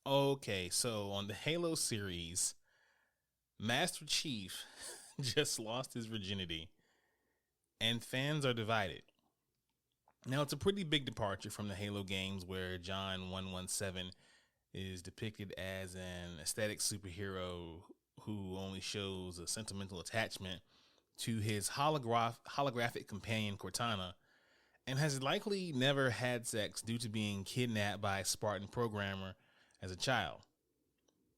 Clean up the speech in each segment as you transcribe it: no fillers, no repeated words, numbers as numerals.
Okay, so on the Halo series, Master Chief just lost his virginity, and fans are divided. Now, it's a pretty big departure from the Halo games where John 117 is depicted as an aesthetic superhero who only shows a sentimental attachment to his holographic companion Cortana, and has likely never had sex due to being kidnapped by a Spartan programmer as a child.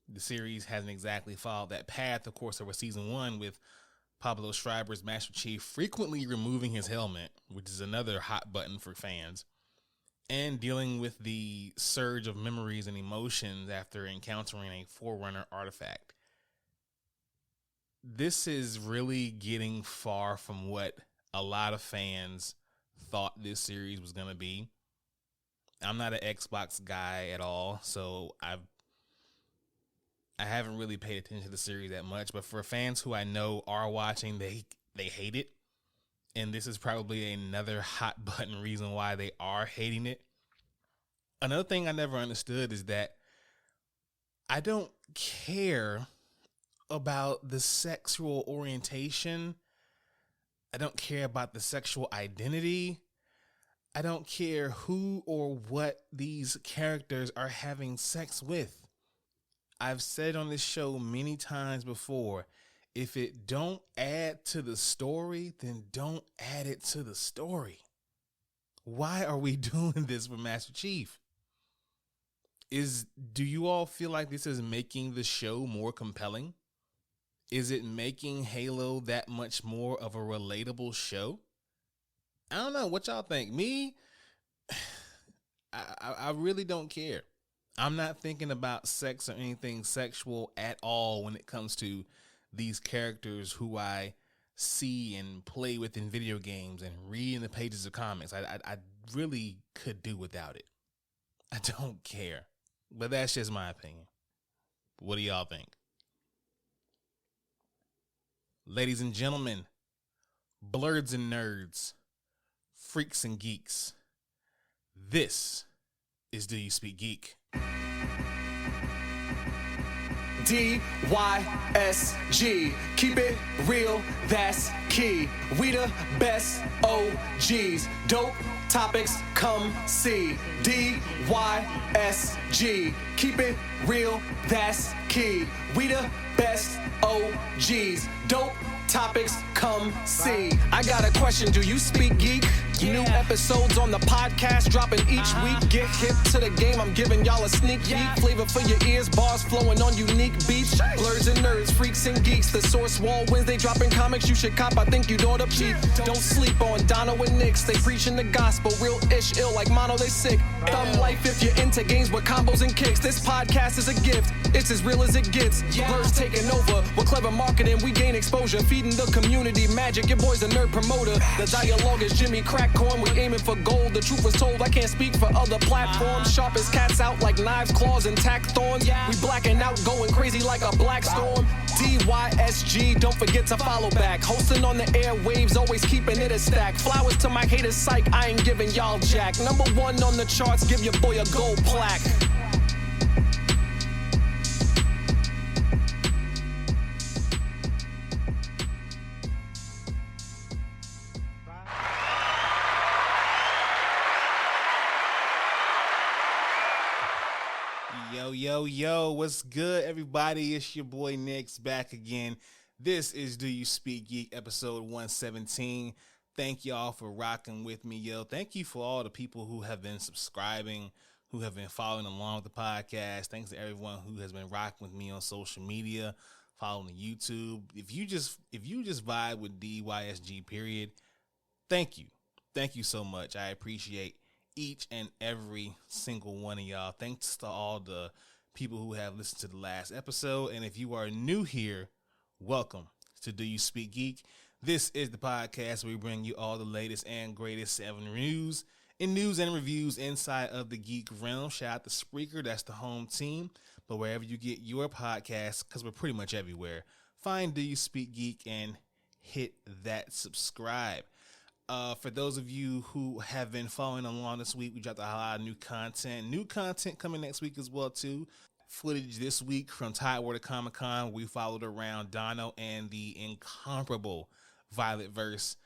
The series hasn't exactly followed that path, of course, over season 1, with Pablo Schreiber's Master Chief frequently removing his helmet, which is another hot button for fans, and dealing with the surge of memories and emotions after encountering a Forerunner artifact. This is really getting far from what a lot of fans thought this series was going to be. I'm not an Xbox guy at all, so I haven't really paid attention to the series that much, but for fans who I know are watching, they hate it. And this is probably another hot button reason why they are hating it. Another thing I never understood is that I don't care about the sexual orientation. I don't care about the sexual identity. I don't care who or what these characters are having sex with. I've said on this show many times before, if it don't add to the story, then don't add it to the story. Why are we doing this for Master Chief? Do you all feel like this is making the show more compelling? Is it making Halo that much more of a relatable show? I don't know. What y'all think? Me, I really don't care. I'm not thinking about sex or anything sexual at all when it comes to these characters who I see and play with in video games and read in the pages of comics. I really could do without it. I don't care. But that's just my opinion. What do y'all think? Ladies and gentlemen, blurds and nerds, freaks and geeks, this is Do You Speak Geek? DYSG, keep it real, that's key. We the best OGs, dope topics, come see. DYSG, keep it real, that's key. We the best OGs, dope topics, come see. I got a question, do you speak geek? New episodes on the podcast dropping each week. Get hip to the game, I'm giving y'all a sneak peek. Flavor for your ears, bars flowing on unique beats. Blurs and nerds, freaks and geeks. The source wall Wednesday dropping comics. You should cop, I think you'd ought to peep. Don't sleep on Dono and Nix. They preaching the gospel, real ish, ill like mono, they sick. Thumb life if you're into games with combos and kicks. This podcast is a gift, it's as real as it gets. Blurs taking over, with clever marketing we gain exposure. Feeding the community magic, your boy's a nerd promoter. The dialogue is Jimmy Crackcorn, we aiming for gold. The truth was told, I can't speak for other platforms. Sharp as cats out like knives, claws, and tack thorns. We blacking out, going crazy like a black storm. DYSG, don't forget to follow back. Hosting on the airwaves, always keeping it a stack. Flowers to my haters, psych, I ain't giving y'all jack. #1 on the charts, give your boy a gold plaque. Yo, what's good, everybody? It's your boy Nick's back again. This is Do You Speak Geek, episode 117. Thank y'all for rocking with me, yo. Thank you for all the people who have been subscribing, who have been following along with the podcast. Thanks to everyone who has been rocking with me on social media, following YouTube. If you just vibe with DYSG, period, thank you. Thank you so much. I appreciate each and every single one of y'all. Thanks to all the people who have listened to the last episode. And if you are new here, welcome to Do You Speak Geek. This is the podcast where we bring you all the latest and greatest 7 news and reviews inside of the geek realm. Shout out to Spreaker, that's the home team. But wherever you get your podcasts, because we're pretty much everywhere, find Do You Speak Geek and hit that subscribe. For those of you who have been following along this week, we dropped a lot of new content. New content coming next week as well, too. footage this week from Tidewater Comic Con. We followed around Dono and the incomparable Violet Verse.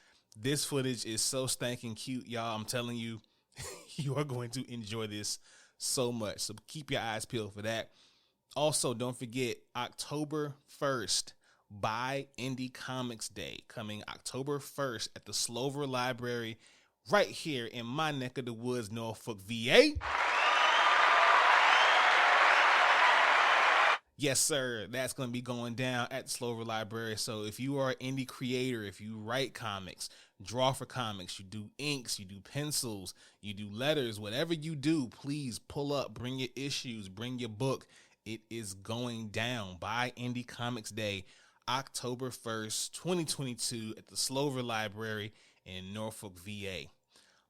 This footage is so stinking cute, y'all. I'm telling you, you are going to enjoy this so much. So keep your eyes peeled for that. Also, don't forget October 1st, Buy Indie Comics Day, coming October 1st at the Slover Library right here in my neck of the woods, Norfolk, VA. Yes, sir. That's going to be going down at the Slover Library. So if you are an indie creator, if you write comics, draw for comics, you do inks, you do pencils, you do letters, whatever you do, please pull up, bring your issues, bring your book. It is going down. Buy Indie Comics Day, October 1st, 2022 at the Slover Library in Norfolk, VA.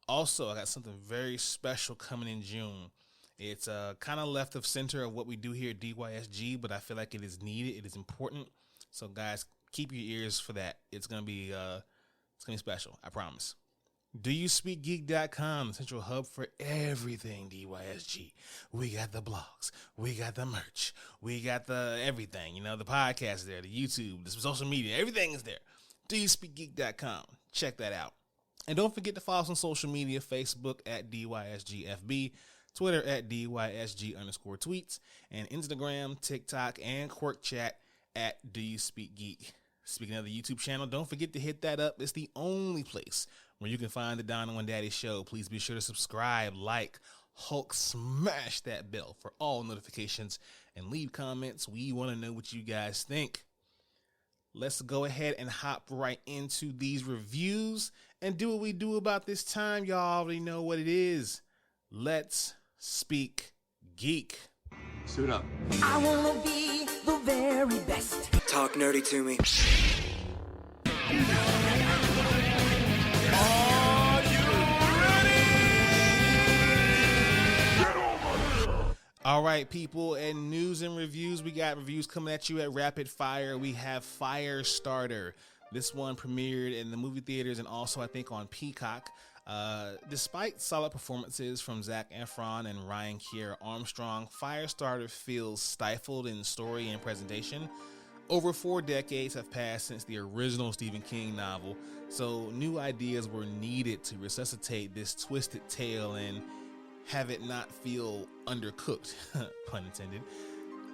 Also, I got something very special coming in June. It's kind of left of center of what we do here at DYSG, but I feel like it is needed. It is important. So, guys, keep your ears for that. It's gonna be special. I promise. DoYouSpeakGeek.com, the central hub for everything DYSG. We got the blogs, we got the merch, we got the everything. You know, the podcast is there, the YouTube, the social media, everything is there. DoYouSpeakGeek.com. Check that out. And don't forget to follow us on social media: Facebook at DYSGFB. Twitter at DYSG_tweets, and Instagram, TikTok, and Quirk Chat at Do You Speak Geek. Speaking of the YouTube channel, don't forget to hit that up. It's the only place where you can find the Dono and Daddy Show. Please be sure to subscribe, like, Hulk, smash that bell for all notifications, and leave comments. We want to know what you guys think. Let's go ahead and hop right into these reviews and do what we do about this time. Y'all already know what it is. Let's speak geek. Suit up. I wanna be the very best. Talk nerdy to me. All right, people, and news and reviews. We got reviews coming at you at rapid fire. We have Firestarter. This one premiered in the movie theaters and also, I think, on Peacock. Despite solid performances from Zac Efron and Ryan Kier Armstrong, Firestarter feels stifled in story and presentation. Over 4 decades have passed since the original Stephen King novel, so new ideas were needed to resuscitate this twisted tale and have it not feel undercooked, pun intended,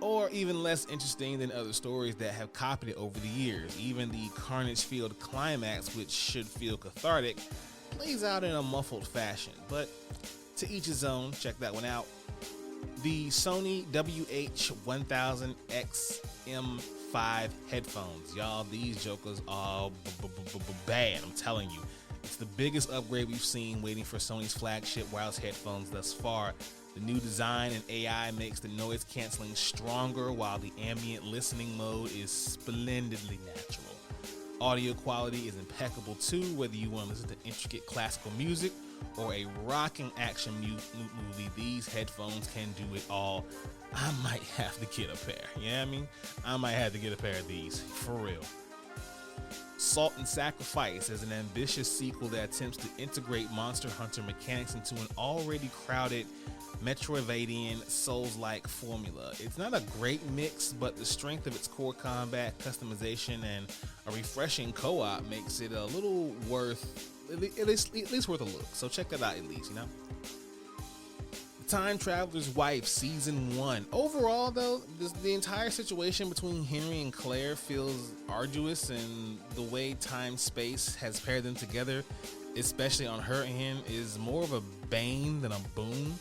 or even less interesting than other stories that have copied it over the years. Even the carnage-filled climax, which should feel cathartic, plays out in a muffled fashion, but to each his own. Check that one out. The Sony WH-1000XM5 headphones. Y'all, these jokers are bad, I'm telling you. It's the biggest upgrade we've seen, waiting for Sony's flagship wireless headphones thus far. The new design and AI makes the noise canceling stronger, while the ambient listening mode is splendidly natural. Audio quality is impeccable too, whether you want to listen to intricate classical music or a rocking action movie. These headphones can do it all. I might have to get a pair. You know what I mean? I might have to get a pair of these, for real. Salt and Sacrifice is an ambitious sequel that attempts to integrate Monster Hunter mechanics into an already crowded Metroidvanian Souls-like formula. It's not a great mix, but the strength of its core combat, customization, and a refreshing co-op makes it a little worth, at least worth a look. So check that out at least, you know? The Time Traveler's Wife Season 1. Overall, though, the entire situation between Henry and Claire feels arduous, and the way time-space has paired them together, especially on her end, is more of a bane than a boon.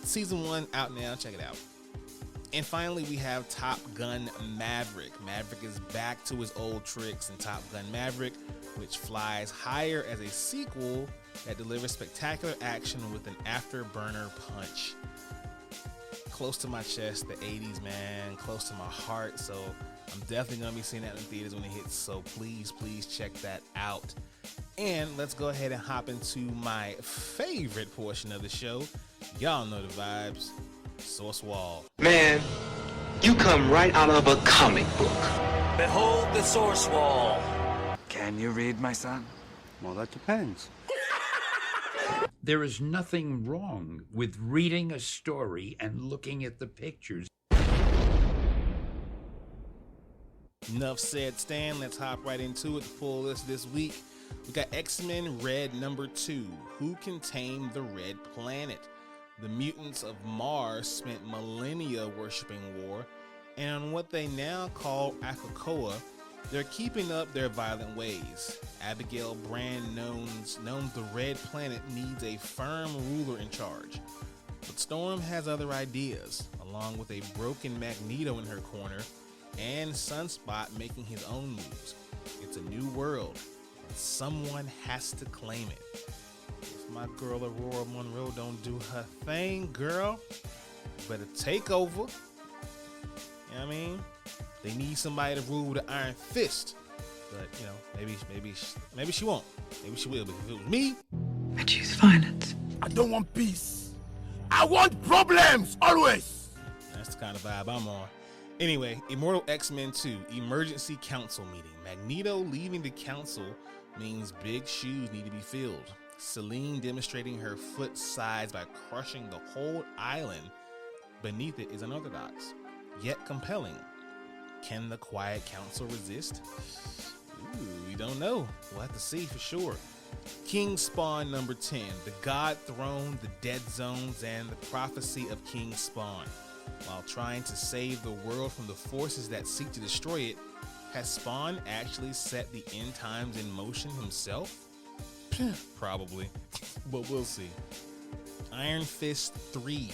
Season 1 out now, check it out. And finally, we have Top Gun Maverick. Maverick is back to his old tricks in Top Gun Maverick, which flies higher as a sequel that delivers spectacular action with an afterburner punch. Close to my chest, the 80s, man, close to my heart. So I'm definitely going to be seeing that in theaters when it hits. So please check that out. And let's go ahead and hop into my favorite portion of the show. Y'all know the vibes. Source Wall. Man, you come right out of a comic book. Behold the Source Wall. Can you read, my son? Well, that depends. There is nothing wrong with reading a story and looking at the pictures. Enough said, Stan. Let's hop right into it. The pull list this week. We got X-Men Red #2. Who can tame the Red Planet? The mutants of Mars spent millennia worshipping war, and on what they now call Akakoa, they're keeping up their violent ways. Abigail Brand knows the Red Planet needs a firm ruler in charge. But Storm has other ideas, along with a broken Magneto in her corner, and Sunspot making his own moves. It's a new world, and someone has to claim it. If my girl Aurora Monroe don't do her thing, girl, you better take over. You know what I mean? They need somebody to rule with an iron fist. But, you know, maybe she won't. Maybe she will. But if it was me, I choose violence. I don't want peace. I want problems, always. That's the kind of vibe I'm on. Anyway, Immortal X-Men 2, Emergency Council Meeting. Magneto leaving the council means big shoes need to be filled. Selene demonstrating her foot size by crushing the whole island beneath it is unorthodox, yet compelling. Can the Quiet Council resist? Ooh, we don't know. We'll have to see for sure. King Spawn #10, the God Throne, the Dead Zones, and the Prophecy of King Spawn. While trying to save the world from the forces that seek to destroy it, has Spawn actually set the end times in motion himself? Probably, but we'll see. Iron Fist 3.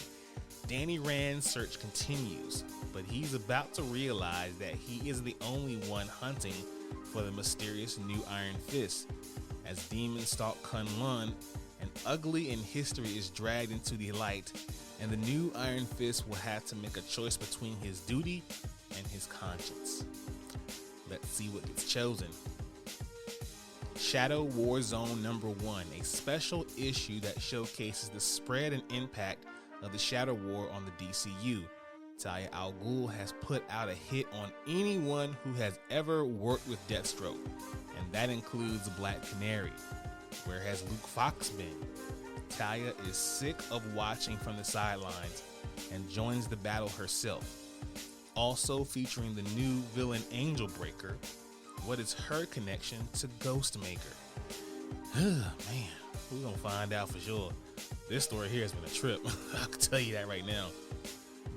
Danny Rand's search continues, but he's about to realize that he isn't the only one hunting for the mysterious new Iron Fist. As demons stalk Kunlun, an ugly in history is dragged into the light, and the new Iron Fist will have to make a choice between his duty and his conscience. Let's see what gets chosen. Shadow War Zone #1, a special issue that showcases the spread and impact of the Shadow War on the DCU. Talia al Ghul has put out a hit on anyone who has ever worked with Deathstroke, and that includes the Black Canary. Where has Luke Fox been? Talia is sick of watching from the sidelines and joins the battle herself. Also featuring the new villain Angel Breaker. What is her connection to Ghostmaker? Man, we're gonna find out for sure. This story here has been a trip. I can tell you that right now.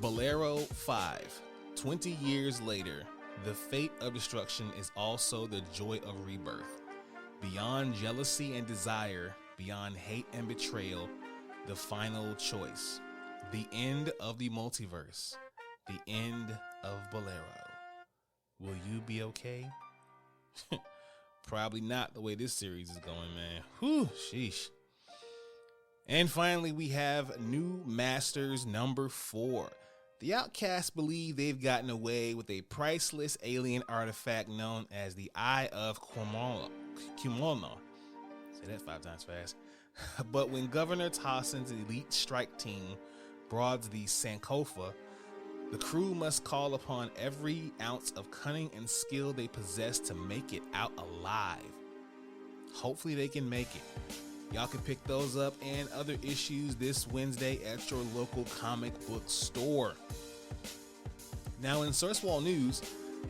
Bolero 5. 20 years later, the fate of destruction is also the joy of rebirth. Beyond jealousy and desire, beyond hate and betrayal, the final choice. The end of the multiverse. The end of Bolero. Will you be okay? Probably not the way this series is going, man. Whew, sheesh. And finally, we have New Masters #4. The Outcasts believe they've gotten away with a priceless alien artifact known as the Eye of Kimono. Say that 5 times fast. But when Governor Tossin's elite strike team broads the Sankofa, the crew must call upon every ounce of cunning and skill they possess to make it out alive. Hopefully they can make it. Y'all can pick those up and other issues this Wednesday at your local comic book store. Now in Source Wall news,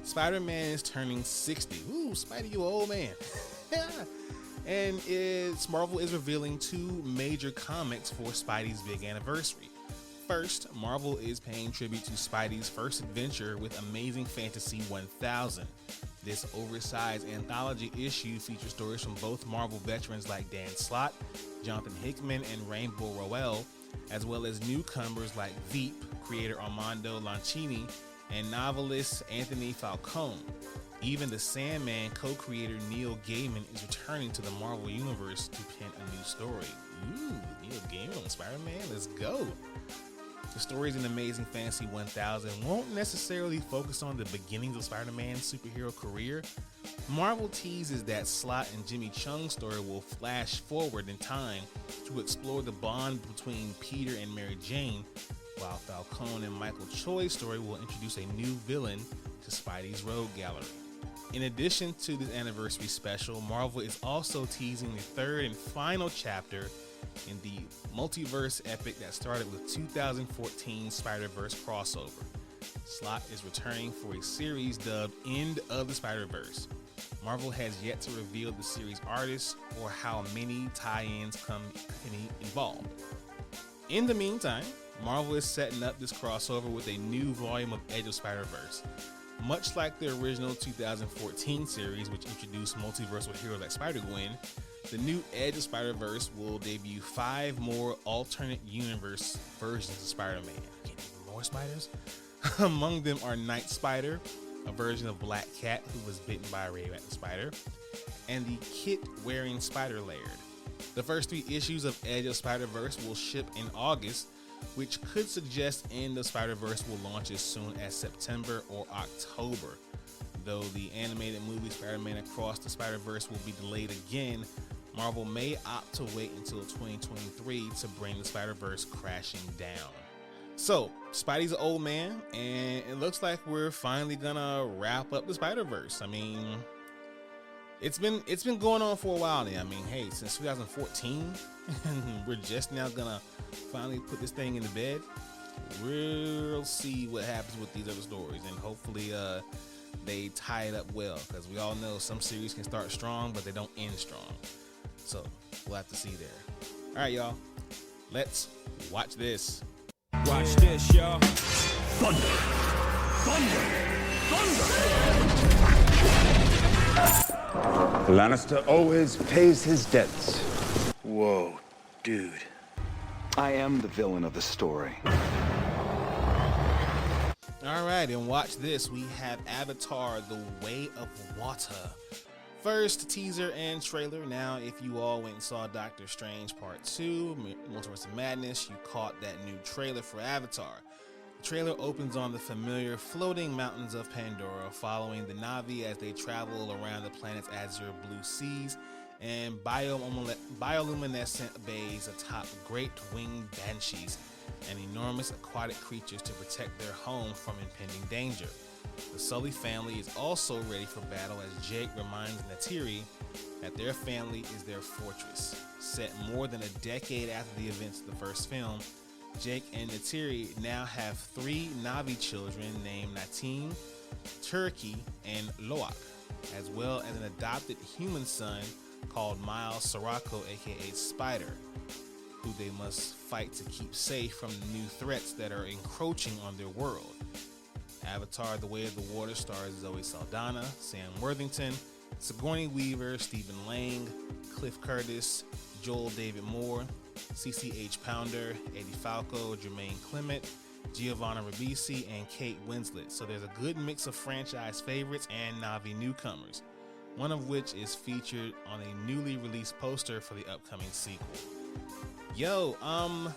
Spider-Man is turning 60. Ooh, Spidey, you old man. And Marvel is revealing 2 major comics for Spidey's big anniversary. First, Marvel is paying tribute to Spidey's first adventure with Amazing Fantasy 1000. This oversized anthology issue features stories from both Marvel veterans like Dan Slott, Jonathan Hickman, and Rainbow Rowell, as well as newcomers like Veep, creator Armando Lancini, and novelist Anthony Falcone. Even the Sandman co-creator Neil Gaiman is returning to the Marvel Universe to pen a new story. Ooh, Neil Gaiman on Spider-Man, let's go. The stories in Amazing Fantasy 1000 won't necessarily focus on the beginnings of Spider-Man's superhero career. Marvel teases that Slott and Jimmy Chung's story will flash forward in time to explore the bond between Peter and Mary Jane, while Falcone and Michael Choi's story will introduce a new villain to Spidey's rogue gallery. In addition to this anniversary special, Marvel is also teasing the 3rd and final chapter in the multiverse epic that started with 2014 Spider-Verse crossover. Slott is returning for a series dubbed End of the Spider-Verse. Marvel has yet to reveal the series artists or how many tie-ins come involved. In the meantime, Marvel is setting up this crossover with a new volume of Edge of Spider-Verse. Much like the original 2014 series, which introduced multiversal heroes like Spider-Gwen, the new Edge of Spider-Verse will debut 5 more alternate universe versions of Spider-Man. Getting even more spiders? Among them are Night Spider, a version of Black Cat who was bitten by a radioactive spider, and the kit-wearing Spider-Laird. The first 3 issues of Edge of Spider-Verse will ship in August, which could suggest End of Spider-Verse will launch as soon as September or October. Though the animated movie Spider-Man Across the Spider-Verse will be delayed again, Marvel may opt to wait until 2023 to bring the Spider-Verse crashing down. So, Spidey's an old man, and it looks like we're finally gonna wrap up the Spider-Verse. I mean, it's been going on for a while now. I mean, hey, since 2014, we're just now gonna finally put this thing in the bed. We'll see what happens with these other stories, and hopefully they tie it up well, because we all know some series can start strong, but they don't end strong. So we'll have to see there. All right, y'all, let's watch this. Watch this, y'all. Thunder! Lannister always pays his debts. Whoa, dude. I am the villain of the story. All right, and watch this. We have Avatar: The Way of Water. First teaser and trailer. Now, if you all went and saw Doctor Strange Part 2, Multiverse of Madness, you caught that new trailer for Avatar. The trailer opens on the familiar floating mountains of Pandora, following the Na'vi as they travel around the planet's azure blue seas and bioluminescent bays atop great winged banshees and enormous aquatic creatures to protect their home from impending danger. The Sully family is also ready for battle as Jake reminds Neytiri that their family is their fortress. Set more than a decade after the events of the first film, Jake and Neytiri now have 3 Na'vi children named Natim, Turkey, and Loak, as well as an adopted human son called Miles Sirocco, aka Spider, who they must fight to keep safe from the new threats that are encroaching on their world. Avatar: The Way of the Water stars Zoe Saldana, Sam Worthington, Sigourney Weaver, Stephen Lang, Cliff Curtis, Joel David Moore, CCH Pounder, Eddie Falco, Jermaine Clement, Giovanna Ribisi, and Kate Winslet. So there's a good mix of franchise favorites and Na'vi newcomers, one of which is featured on a newly released poster for the upcoming sequel. Yo, I'm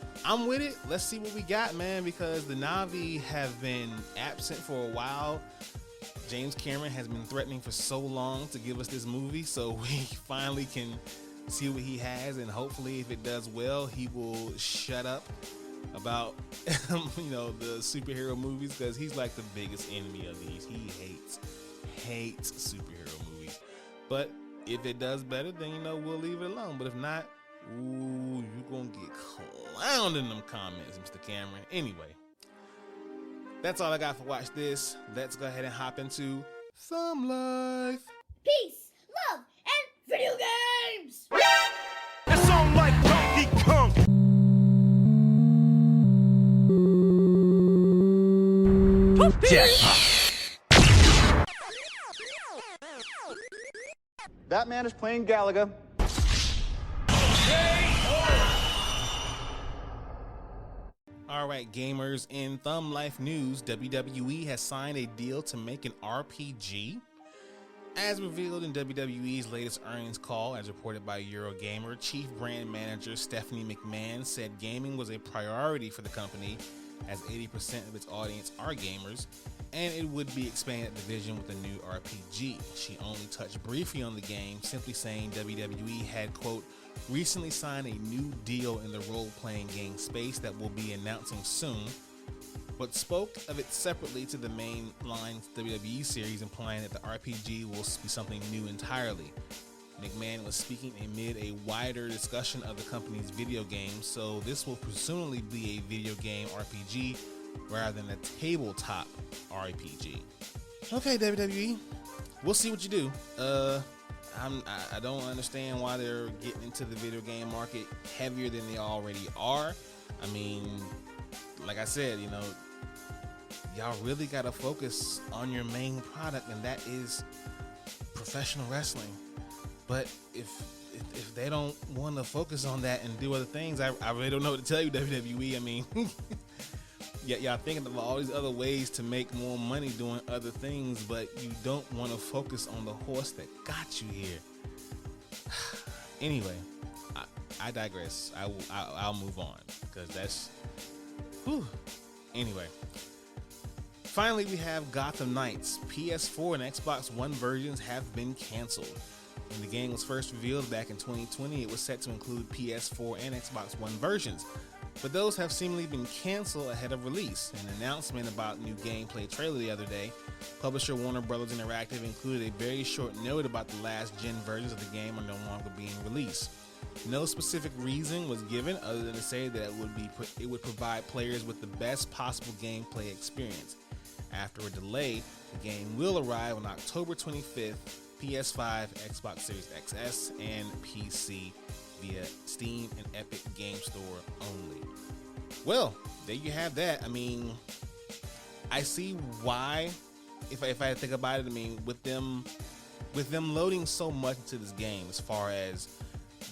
with it. Let's see what we got, man, because the Na'vi have been absent for a while. James Cameron has been threatening for so long to give us this movie, so we finally can see what he has, and hopefully if it does well, he will shut up about the superhero movies, because he's like the biggest enemy of these. He hates superhero movies. But if it does better, then we'll leave it alone. But if not, ooh, you gonna get clowned in them comments, Mr. Cameron. Anyway, that's all I got for Watch This. Let's go ahead and hop into Thumb Life. Peace, love, and video games! It's on like Donkey Kong. That man is playing Galaga. All right, gamers, in Thumb Life news, WWE has signed a deal to make an RPG. As revealed in WWE's latest earnings call, as reported by Eurogamer, Chief Brand Manager Stephanie McMahon said gaming was a priority for the company, as 80% of its audience are gamers, and it would be expanding that division with a new RPG. She only touched briefly on the game, simply saying WWE had, quote, recently signed a new deal in the role-playing game space that will be announcing soon, but spoke of it separately to the mainline WWE series, implying that the RPG will be something new entirely. McMahon was speaking amid a wider discussion of the company's video games, so this will presumably be a video game RPG rather than a tabletop RPG. Okay, WWE, we'll see what you do. I don't understand why they're getting into the video game market heavier than they already are. I mean, like I said, you know, y'all really got to focus on your main product, and that is professional wrestling. But if they don't want to focus on that and do other things, I really don't know what to tell you, WWE. I mean, yeah, y'all thinking of all these other ways to make more money doing other things, but you don't want to focus on the horse that got you here. Anyway, I digress. I'll move on because that's. Whew. Anyway, finally we have Gotham Knights. PS4 and Xbox One versions have been canceled. When the game was first revealed back in 2020, it was set to include PS4 and Xbox One versions, but those have seemingly been canceled ahead of release. In an announcement about new gameplay trailer the other day, publisher Warner Bros. Interactive included a very short note about the last gen versions of the game are no longer being released. No specific reason was given other than to say that it would provide players with the best possible gameplay experience. After a delay, the game will arrive on October 25th, PS5, Xbox Series XS, and PC via Steam and Epic Game Store only. Well, there you have that. I mean, I see why, if I think about it. I mean, with them loading so much into this game as far as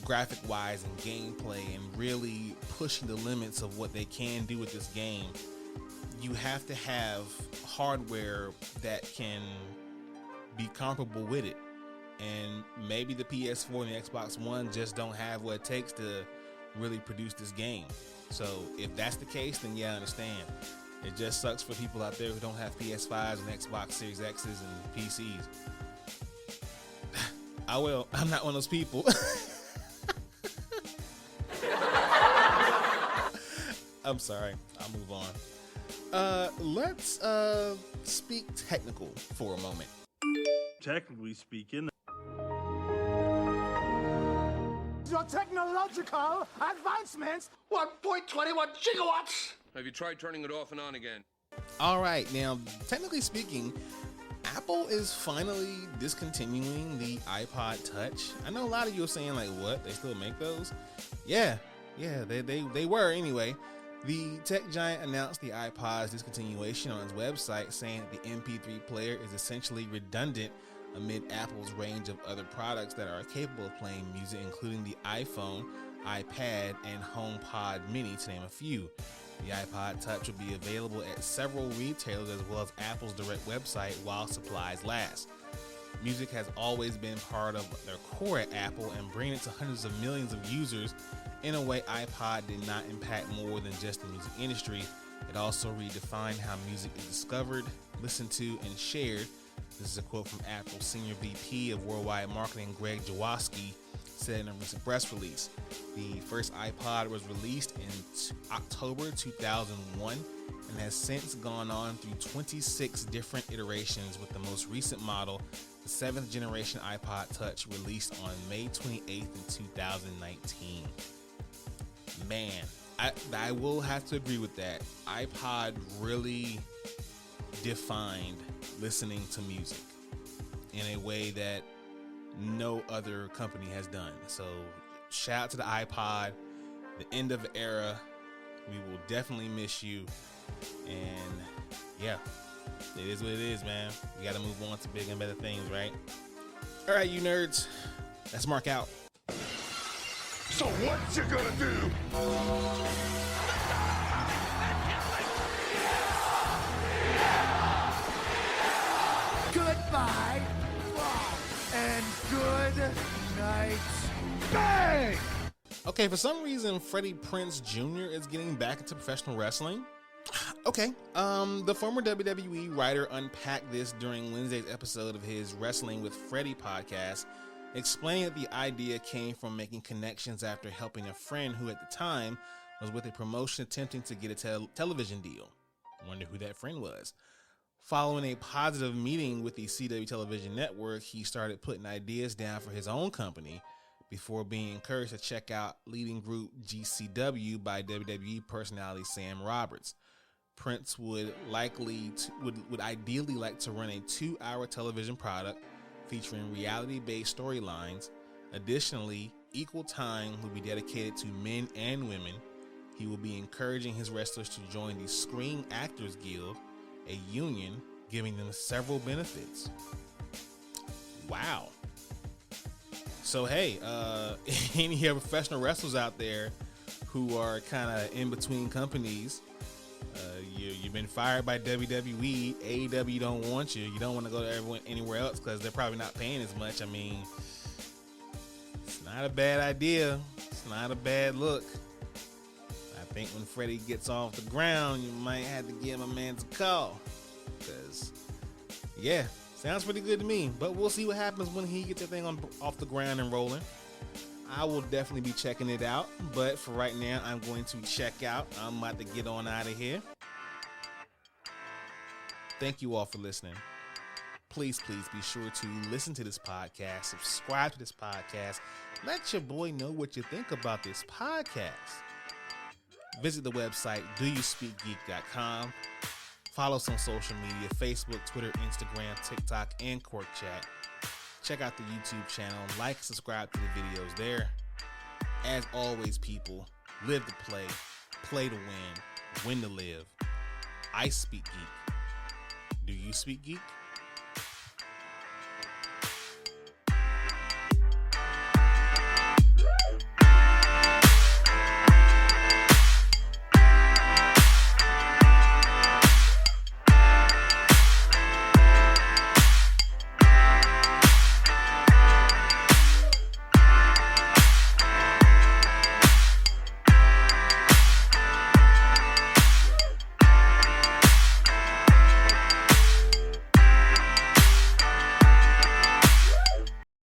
graphic wise and gameplay, and really pushing the limits of what they can do with this game, you have to have hardware that can be comparable with it. And maybe the PS4 and the Xbox One just don't have what it takes to really produce this game. So if that's the case, then yeah, I understand. It just sucks for people out there who don't have PS5s and Xbox Series X's and PCs. I'm not one of those people. I'm sorry. I'll move on. Let's speak technical for a moment. Technically speaking, Your technological advancements. 1.21 gigawatts. Have you tried turning it off and on again? All right, now, technically speaking, Apple is finally discontinuing the iPod Touch. I know a lot of you are saying, like, what? They still make those? Yeah, they were anyway. The tech giant announced the iPod's discontinuation on its website, saying that the MP3 player is essentially redundant amid Apple's range of other products that are capable of playing music, including the iPhone, iPad, and HomePod Mini, to name a few. The iPod Touch will be available at several retailers as well as Apple's direct website while supplies last. Music has always been part of their core at Apple, and bringing it to hundreds of millions of users in a way iPod did not impact more than just the music industry. It also redefined how music is discovered, listened to, and shared. This is a quote from Apple's Senior VP of Worldwide Marketing, Greg Jaworski, said in a recent press release. The first iPod was released in October 2001 and has since gone on through 26 different iterations, with the most recent model, the 7th generation iPod Touch, released on May 28th in 2019. Man, I will have to agree with that. iPod really defined listening to music in a way that no other company has done. So shout out to the iPod, the end of the era. We will definitely miss you. And yeah, it is what it is, man. We got to move on to bigger and better things, right? All right, you nerds, let's mark out. So what you gonna do? Goodbye and good night. Bang! Okay, for some reason, Freddie Prinze Jr. is getting back into professional wrestling. Okay, the former WWE writer unpacked this during Wednesday's episode of his Wrestling with Freddy podcast, explaining that the idea came from making connections after helping a friend who at the time was with a promotion attempting to get a television deal. Wonder who that friend was. Following a positive meeting with the CW television network, he started putting ideas down for his own company before being encouraged to check out leading group GCW by WWE personality Sam Roberts. Prinze would ideally like to run a 2-hour television product featuring reality-based storylines. Additionally, equal time will be dedicated to men and women. He will be encouraging his wrestlers to join the Screen Actors Guild, a union giving them several benefits. Wow. So hey, any professional wrestlers out there who are kind of in between companies, you've been fired by WWE, AEW don't want you, you don't want to go to anywhere else because they're probably not paying as much. I mean, it's not a bad idea. It's not a bad look. I think when Freddy gets off the ground, you might have to give my man a call. Because, yeah, sounds pretty good to me. But we'll see what happens when he gets the thing off the ground and rolling. I will definitely be checking it out. But for right now, I'm going to check out. I'm about to get on out of here. Thank you all for listening. Please be sure to listen to this podcast. Subscribe to this podcast. Let your boy know what you think about this podcast. Visit the website doyouspeakgeek.com. Follow us on social media, Facebook, Twitter, Instagram, TikTok, and Cork Chat. Check out the YouTube channel. Like, subscribe to the videos there. As always, people, live to play to win to live. I speak geek. Do you speak geek?